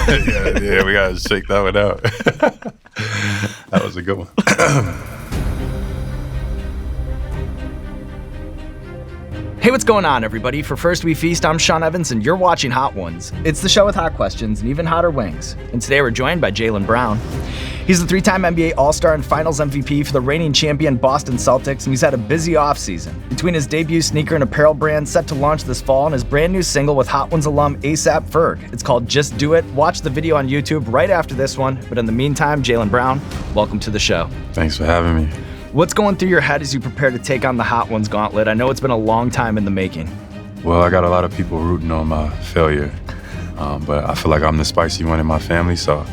yeah, we gotta shake that one out. That was a good one. Hey, what's going on, everybody? For First We Feast, I'm Sean Evans, and you're watching Hot Ones. It's the show with hot questions and even hotter wings. And today we're joined by Jaylen Brown. He's the three-time NBA All-Star and Finals MVP for the reigning champion Boston Celtics, and he's had a busy offseason. Between his debut sneaker and apparel brand set to launch this fall and his brand new single with Hot Ones alum ASAP Ferg. It's called Just Do It. Watch the video on YouTube right after this one. But in the meantime, Jaylen Brown, welcome to the show. Thanks for having me. What's going through your head as you prepare to take on the Hot Ones gauntlet? I know it's been a long time in the making. Well, I got a lot of people rooting on my failure, but I feel like I'm the spicy one in my family, so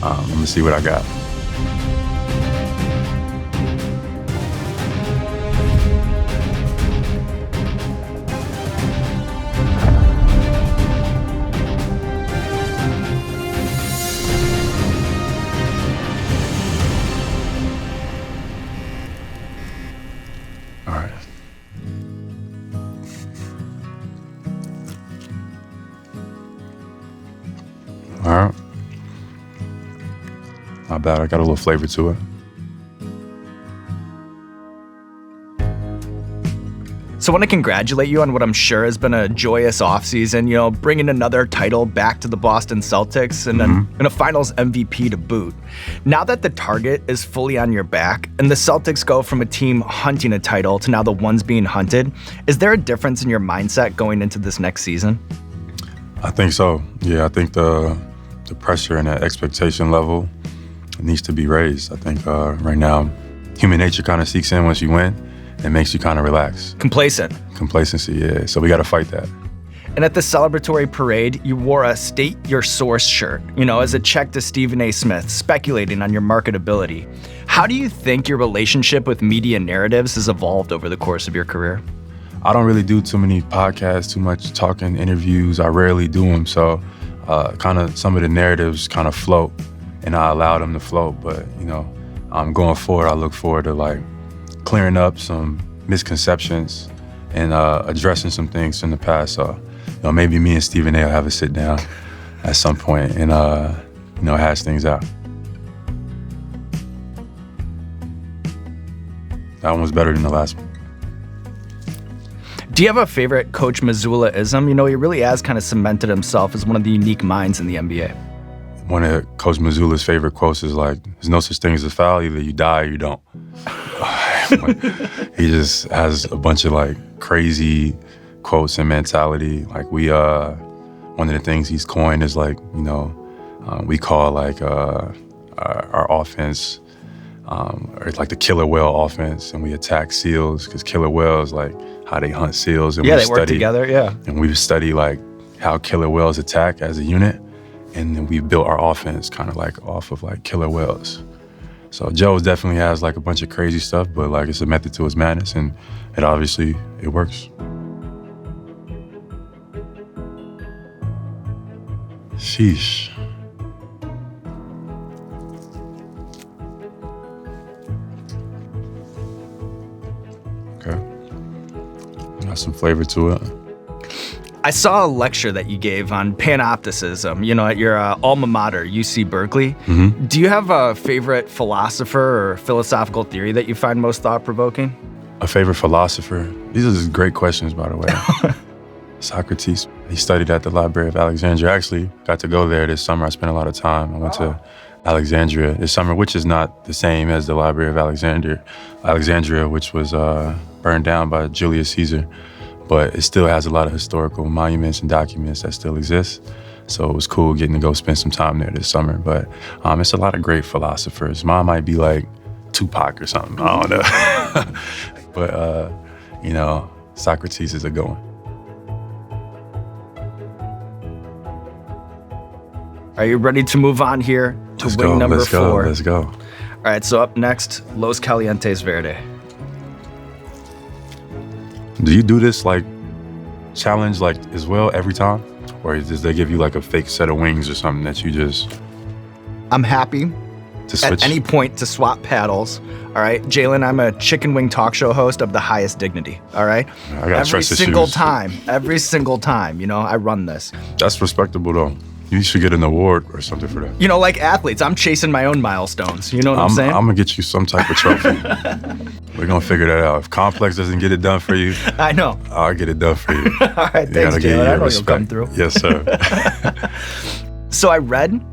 I'm gonna see what I got. All right. Not bad. I got a little flavor to it. So I want to congratulate you on what I'm sure has been a joyous offseason, bringing another title back to the Boston Celtics and then a finals MVP to boot. Now that the target is fully on your back and the Celtics go from a team hunting a title to now the ones being hunted, is there a difference in your mindset going into this next season? I think so. Yeah, I think the pressure and the expectation level needs to be raised. I think right now, human nature kind of seeks in once you win and makes you kind of relax. Complacency, yeah. So we got to fight that. And at the celebratory parade, you wore a State Your Source shirt, as a check to Stephen A. Smith, speculating on your marketability. How do you think your relationship with media narratives has evolved over the course of your career? I don't really do too many podcasts, too much talking, interviews. I rarely do them. So kind of some of the narratives kind of float and I allow them to float. But, going forward, I look forward to clearing up some misconceptions and addressing some things in the past. So, maybe me and Stephen A will have a sit down at some point and, hash things out. That one was better than the last one. Do you have a favorite Coach Mazzulla-ism? He really has kind of cemented himself as one of the unique minds in the NBA. One of Coach Mazzulla's favorite quotes is there's no such thing as a foul, either you die or you don't. He just has a bunch of crazy quotes and mentality. One of the things he's coined is we call our offense or the killer whale offense, and we attack seals because killer whales how they hunt seals. And they work together, yeah. And we've studied how killer whales attack as a unit, and then we built our offense kind of off of killer whales. So Joe definitely has a bunch of crazy stuff, but it's a method to his madness, and it works. Sheesh. Okay. Got some flavor to it. I saw a lecture that you gave on panopticism, at your alma mater, UC Berkeley. Mm-hmm. Do you have a favorite philosopher or philosophical theory that you find most thought-provoking? A favorite philosopher? These are just great questions, by the way. Socrates. He studied at the Library of Alexandria. I actually got to go there this summer. I spent a lot of time. I went to Alexandria this summer, which is not the same as the Library of Alexandria, which was burned down by Julius Caesar. But it still has a lot of historical monuments and documents that still exist. So it was cool getting to go spend some time there this summer. But it's a lot of great philosophers. Mine might be Tupac or something. I don't know. But, Socrates is a good one. Are you ready to move on here to wing number 4? Let's go. All right, so up next, Los Calientes Verde. Do you do this challenge as well every time? Or does they give you a fake set of wings or something that you just... I'm happy to switch? At any point to swap paddles. All right, Jaylen, I'm a chicken wing talk show host of the highest dignity. All right? I got trust issues. Every single time, I run this. That's respectable though. You should get an award or something for that. You know, like athletes, I'm chasing my own milestones. You know what I'm saying? I'm gonna get you some type of trophy. We're gonna figure that out. If Complex doesn't get it done for you, I know. I'll get it done for you. All right, thanks, Jaylen. I know you'll come through. Yes, sir. So I read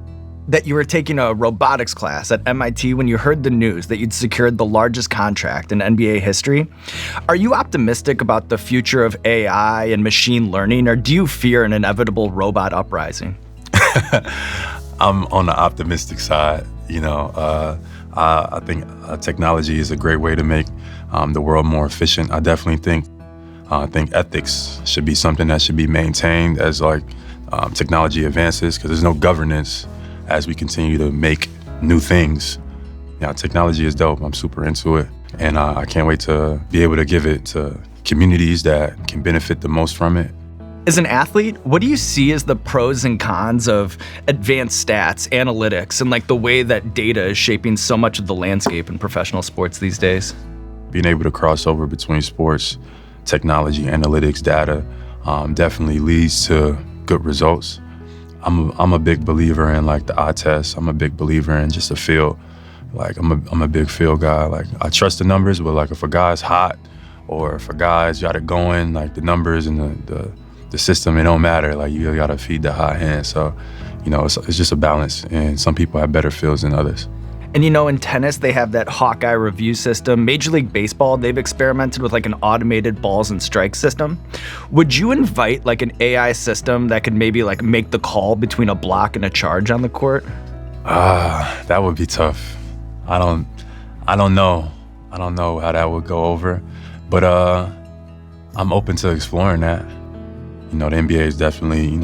that you were taking a robotics class at MIT when you heard the news that you'd secured the largest contract in NBA history. Are you optimistic about the future of AI and machine learning, or do you fear an inevitable robot uprising? I'm on the optimistic side. You know, I think technology is a great way to make the world more efficient. I definitely think ethics should be something that should be maintained as technology advances, because there's no governance as we continue to make new things. You know, technology is dope. I'm super into it, and I can't wait to be able to give it to communities that can benefit the most from it. As an athlete, what do you see as the pros and cons of advanced stats, analytics, and the way that data is shaping so much of the landscape in professional sports these days? Being able to cross over between sports, technology, analytics, data definitely leads to good results. I'm a big believer in the eye test. I'm a big believer in just a feel. I'm a big feel guy. I trust the numbers, but if a guy's hot or if a guy's got it going, the numbers and the system, it don't matter. You gotta feed the hot hand. So, it's just a balance, and some people have better feels than others. And in tennis, they have that Hawkeye review system. Major League Baseball, they've experimented with an automated balls and strikes system. Would you invite an AI system that could maybe make the call between a block and a charge on the court? That would be tough. I don't know. I don't know how that would go over, but I'm open to exploring that. The NBA is definitely,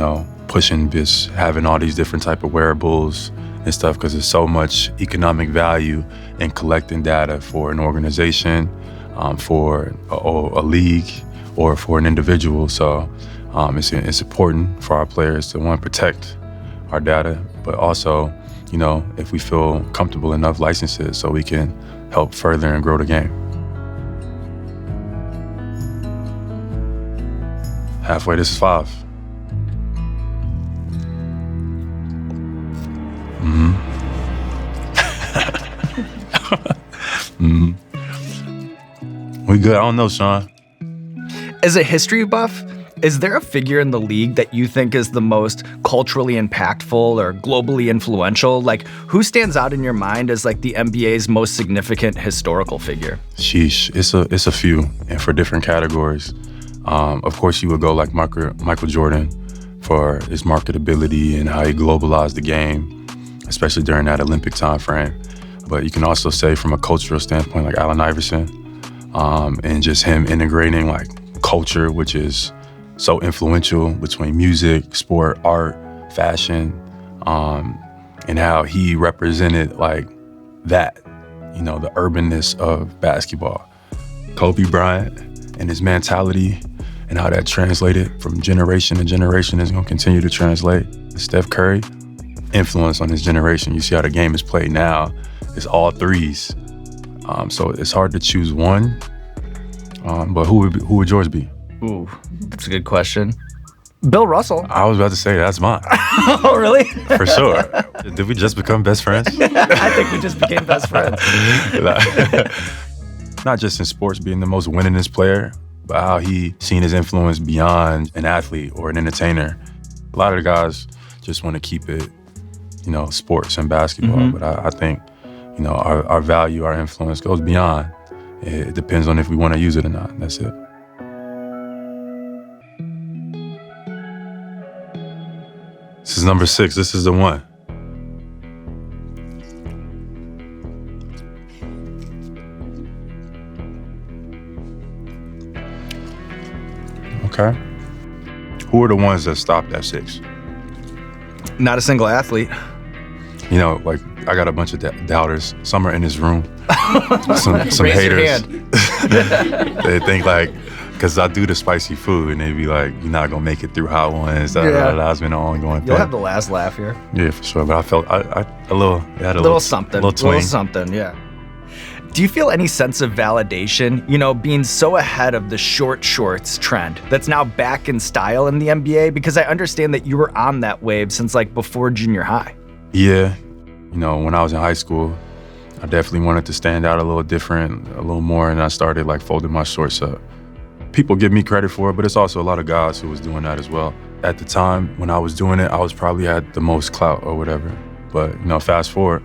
pushing this, having all these different type of wearables and stuff, because there's so much economic value in collecting data for an organization, for a league, or for an individual. So it's important for our players to protect our data, but also, if we feel comfortable enough, license it so we can help further and grow the game. Halfway, this is 5. We good? I don't know, Sean. As a history buff, is there a figure in the league that you think is the most culturally impactful or globally influential? Who stands out in your mind as the NBA's most significant historical figure? Sheesh, it's a few, and for different categories. Of course, you would go Michael Jordan for his marketability and how he globalized the game, especially during that Olympic time frame. But you can also say from a cultural standpoint, Allen Iverson, and just him integrating culture, which is so influential between music, sport, art, fashion, and how he represented that, the urbanness of basketball. Kobe Bryant and his mentality and how that translated from generation to generation is going to continue to translate. Steph Curry, influence on his generation. You see how the game is played now. It's all threes. So it's hard to choose one. But who would yours be? Ooh, that's a good question. Bill Russell. I was about to say that's mine. Oh, really? For sure. Did we just become best friends? I think we just became best friends. Not just in sports being the most winningest player, but how he seen his influence beyond an athlete or an entertainer. A lot of the guys just want to keep it, sports and basketball. Mm-hmm. But I think, our value, our influence goes beyond. It depends on if we want to use it or not. That's it. This is number 6. This is the one. Okay. Who are the ones that stopped at 6? Not a single athlete. I got a bunch of doubters. Some are in this room. some Raise haters. They think because I do the spicy food, and they be like, "You're not gonna make it through hot ones." That's been an ongoing thing. You'll have the last laugh here. Yeah, for sure. But I felt a little something, a little twang. Little something, yeah. Do you feel any sense of validation, being so ahead of the short shorts trend that's now back in style in the NBA? Because I understand that you were on that wave since before junior high. Yeah. When I was in high school, I definitely wanted to stand out a little different, a little more, and I started folding my shorts up. People give me credit for it, but it's also a lot of guys who was doing that as well. At the time when I was doing it, I was probably at the most clout or whatever. But, fast forward,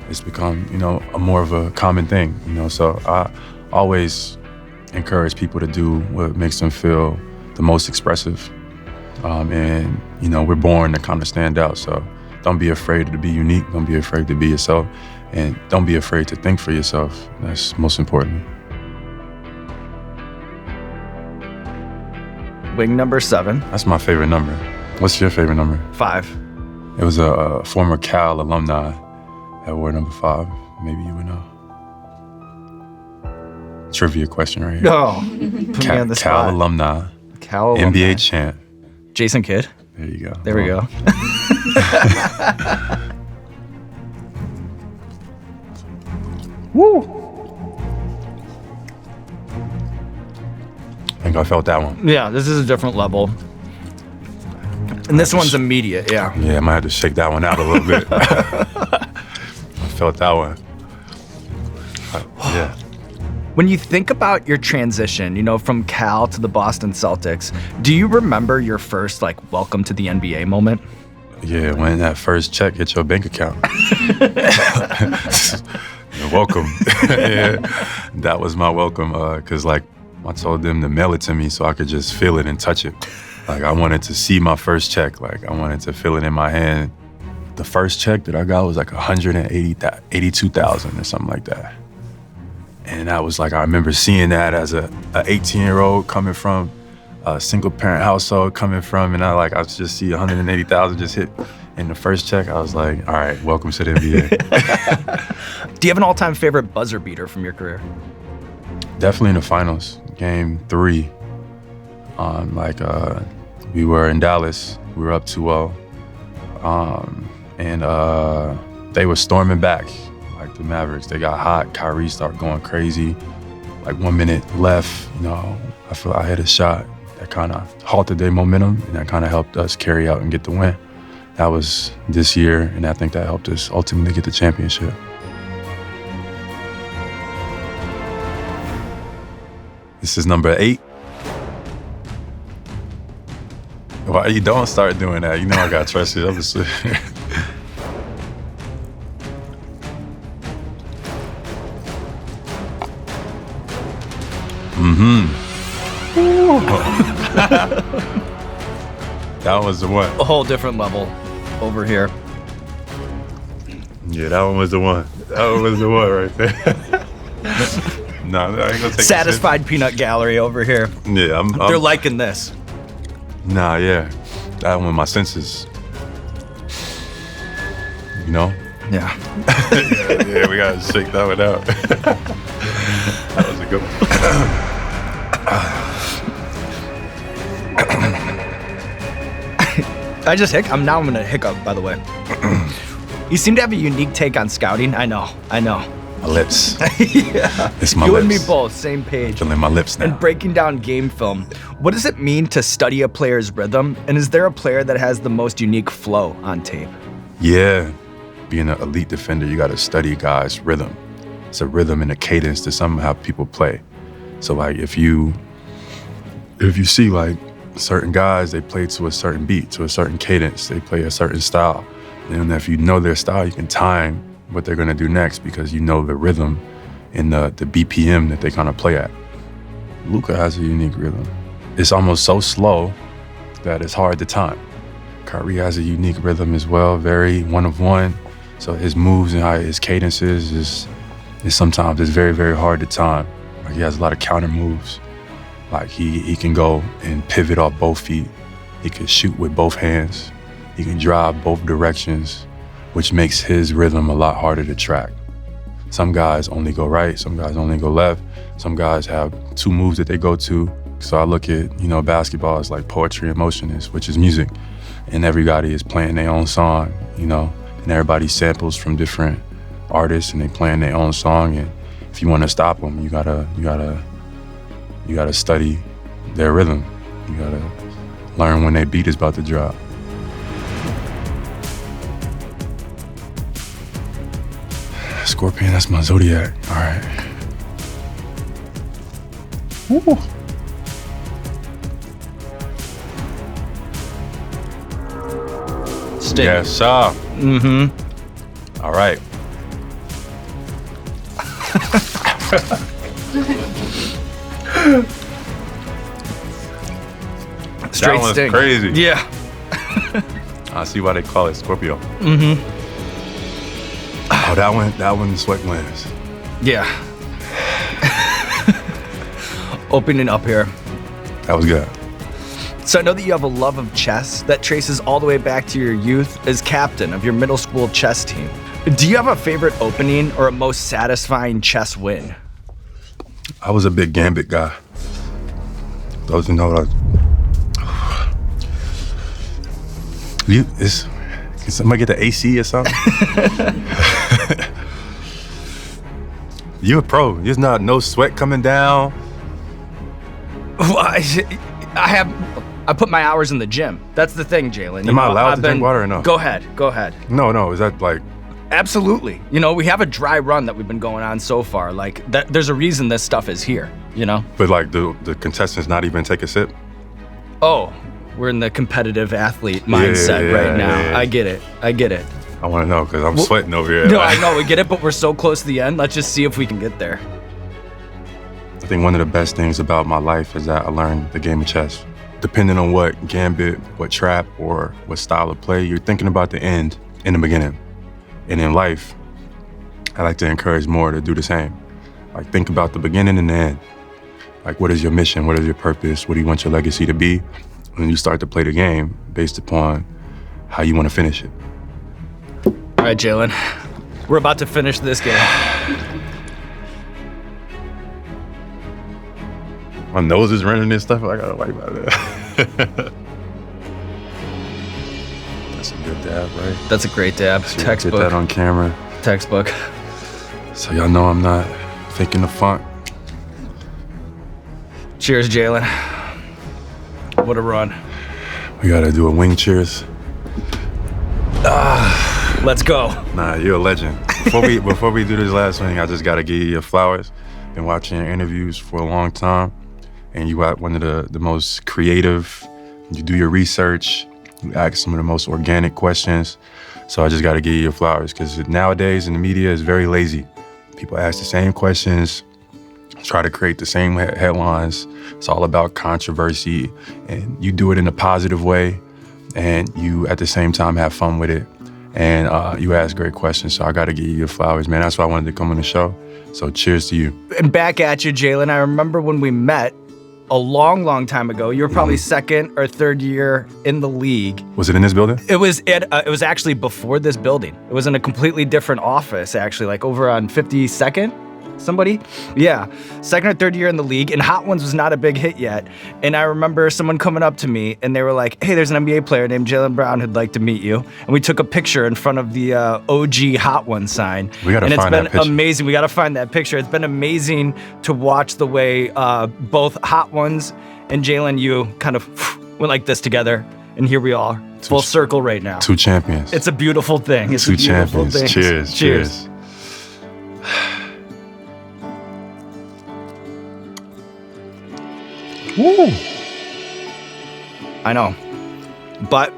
it's become, a more of a common thing, So I always encourage people to do what makes them feel the most expressive. And, we're born to kind of stand out. So don't be afraid to be unique. Don't be afraid to be yourself. And don't be afraid to think for yourself. That's most important. Wing number 7. That's my favorite number. What's your favorite number? 5. It was a former Cal alumni that wore number 5. Maybe you would know. Trivia question right here. Oh, put me on the spot. Cal alumni. Cal alumni. NBA champ. Jason Kidd. There you go. There we go. Woo! I think I felt that one. Yeah, this is a different level. And this one's immediate, yeah. Yeah, I might have to shake that one out a little bit. I felt that one. Yeah. When you think about your transition, from Cal to the Boston Celtics, do you remember your first, welcome to the NBA moment? Yeah, when that first check hit your bank account. You're welcome. Yeah, that was my welcome, because, I told them to mail it to me so I could just feel it and touch it. I wanted to see my first check. I wanted to feel it in my hand. The first check that I got was $182,000 or something like that. And I was I remember seeing that as a 18-year-old coming from a single parent household and I just see 180,000 just hit in the first check. I was like, all right, welcome to the NBA. Do you have an all-time favorite buzzer beater from your career? Definitely in the finals, game 3. We were in Dallas. We were up 2-0. And they were storming back, the Mavericks. They got hot. Kyrie started going crazy. 1 minute left, I feel I hit a shot that kind of halted their momentum, and that kind of helped us carry out and get the win. That was this year, and I think that helped us ultimately get the championship. This is number 8. Why you don't start doing that? I gotta trust you. Obviously. That was the one. A whole different level over here. Yeah, that one was the one. That one was the one right there. No, I ain't gonna take Satisfied Peanut Gallery over here. Yeah, They're liking this. Nah, yeah. That one with my senses. Yeah. Yeah, we gotta shake that one out. That was a good one. I'm gonna hiccup, by the way. You seem to have a unique take on scouting. I know. My lips. Yeah. It's my lips. You and me both, same page. Feeling my lips now. And breaking down game film. What does it mean to study a player's rhythm? And is there a player that has the most unique flow on tape? Yeah. Being an elite defender, you gotta study a guy's rhythm. It's a rhythm and a cadence to how people play. So if you see certain guys, they play to a certain beat, to a certain cadence, they play a certain style. And if you know their style, you can time what they're gonna do next because you know the rhythm and the BPM that they kind of play at. Luka has a unique rhythm. It's almost so slow that it's hard to time. Kyrie has a unique rhythm as well, very one of one. So his moves and his cadences is sometimes it's very, very hard to time. He has a lot of counter moves. He can go and pivot off both feet. He can shoot with both hands. He can drive both directions, which makes his rhythm a lot harder to track. Some guys only go right, some guys only go left. Some guys have 2 moves that they go to. So I look at, basketball as like poetry in motion, which is music. And everybody is playing their own song, and everybody samples from different artists and they playing their own song. And if you want to stop them, you gotta study their rhythm. You gotta learn when their beat is about to drop. Scorpion, that's my zodiac. All right. Woo. Stick. Yes, sir. Mm-hmm. All right. Straight that one's sting. crazy. Yeah. I see why they call it Scorpio. Mm-hmm. Oh, that one sweat glands. Yeah. Opening up here. That was good. So I know that you have a love of chess that traces all the way back to your youth as captain of your middle school chess team. Do you have a favorite opening or a most satisfying chess win? I was a big gambit guy. Those who know what can somebody get the AC or something? You a pro. There's no sweat coming down. Well, I put my hours in the gym. That's the thing, Jaylen. Am I allowed to drink water or no? Go ahead. No. Is that like... Absolutely. We have a dry run that we've been going on so far. Like, there's a reason this stuff is here, But like the contestants not even take a sip? Oh, we're in the competitive athlete mindset right now. Yeah. I get it. I want to know because I'm sweating over here. No, I know, we get it, but we're so close to the end. Let's just see if we can get there. I think one of the best things about my life is that I learned the game of chess. Depending on what gambit, what trap, or what style of play, you're thinking about the end in the beginning. And in life, I like to encourage more to do the same. Like, think about the beginning and the end. Like, what is your mission? What is your purpose? What do you want your legacy to be? When you start to play the game based upon how you want to finish it. All right, Jaylen, we're about to finish this game. My nose is running and stuff. I gotta wipe that. That's a good dab, right? That's a great dab. So Textbook. Get that on camera. Textbook. So y'all know I'm not faking the funk. Cheers, Jaylen. What a run. We gotta do a wing cheers. Let's go. Nah, you're a legend. Before we do this last thing, I just gotta give you your flowers. Been watching your interviews for a long time, and you got one of the most creative. You do your research. You ask some of the most organic questions. So I just gotta give you your flowers, because nowadays in the media is very lazy. People ask the same questions, try to create the same headlines. It's all about controversy, and you do it in a positive way, and you at the same time have fun with it, and you ask great questions. So I gotta give you your flowers, man. That's why I wanted to come on the show. So cheers to you. And back at you, Jaylen. I remember when we met a long, long time ago. You were probably second or third year in the league. Was it in this building? It was actually before this building. It was in a completely different office, actually, like over on 52nd. Somebody? Yeah. Second or third year in the league, and Hot Ones was not a big hit yet. And I remember someone coming up to me, and they were like, hey, there's an NBA player named Jaylen Brown who'd like to meet you. And we took a picture in front of the OG Hot One sign. We gotta find that And it's been picture. amazing. We gotta find that picture. It's been amazing to watch the way both Hot Ones and Jaylen, you kind of went like this together. And here we are, full circle right now. Two champions. It's a beautiful thing. It's Two a beautiful champions. thing. Cheers. Woo! I know. But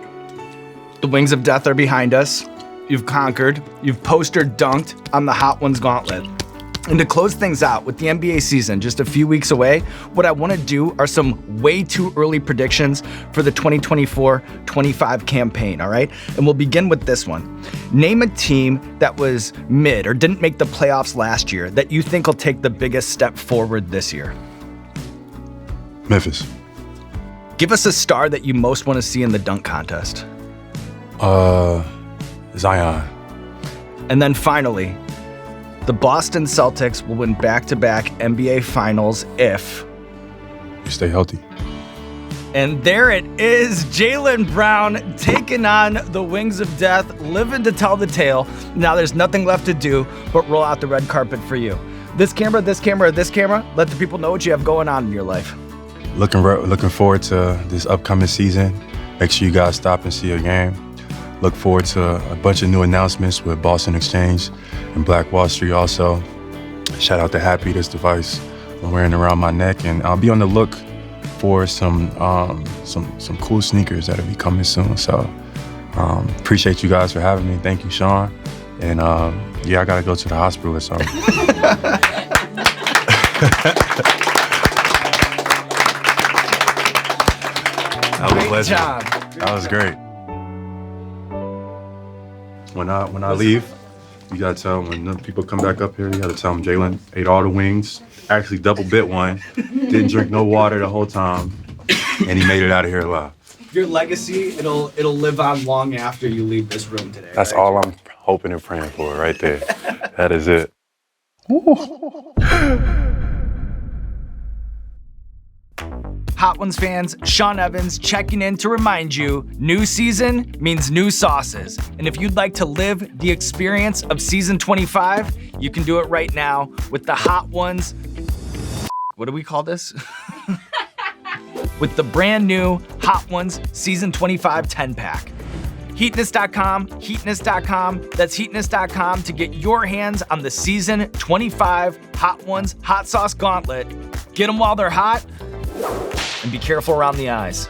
the wings of death are behind us. You've conquered. You've poster dunked on the Hot Ones gauntlet. And to close things out with the NBA season just a few weeks away, what I want to do are some way too early predictions for the 2024-25 campaign, all right? And we'll begin with this one. Name a team that was mid or didn't make the playoffs last year that you think will take the biggest step forward this year. Memphis. Give us a star that you most want to see in the dunk contest. Zion. And then finally, the Boston Celtics will win back-to-back NBA Finals if... You stay healthy. And there it is, Jaylen Brown taking on the wings of death, living to tell the tale. Now there's nothing left to do but roll out the red carpet for you. This camera, this camera, this camera. Let the people know what you have going on in your life. Looking forward to this upcoming season. Make sure you guys stop and see a game. Look forward to a bunch of new announcements with Boston Exchange and Black Wall Street also. Shout out to Happy, this device I'm wearing around my neck, and I'll be on the look for some cool sneakers that'll be coming soon. So appreciate you guys for having me. Thank you, Sean. And yeah, I gotta go to the hospital or something. That was Great job. That was great. When I leave, you gotta tell them, when the people come back up here, you gotta tell them Jaylen ate all the wings, actually double bit one, didn't drink no water the whole time, and he made it out of here alive. Your legacy, it'll live on long after you leave this room today. That's right? all I'm hoping and praying for right there. That is it. Hot Ones fans, Sean Evans checking in to remind you, new season means new sauces. And if you'd like to live the experience of season 25, you can do it right now with the Hot Ones. What do we call this? With the brand new Hot Ones Season 25 10-pack. Heatness.com, heatness.com, that's heatness.com to get your hands on the Season 25 Hot Ones Hot Sauce Gauntlet. Get them while they're hot, and be careful around the eyes.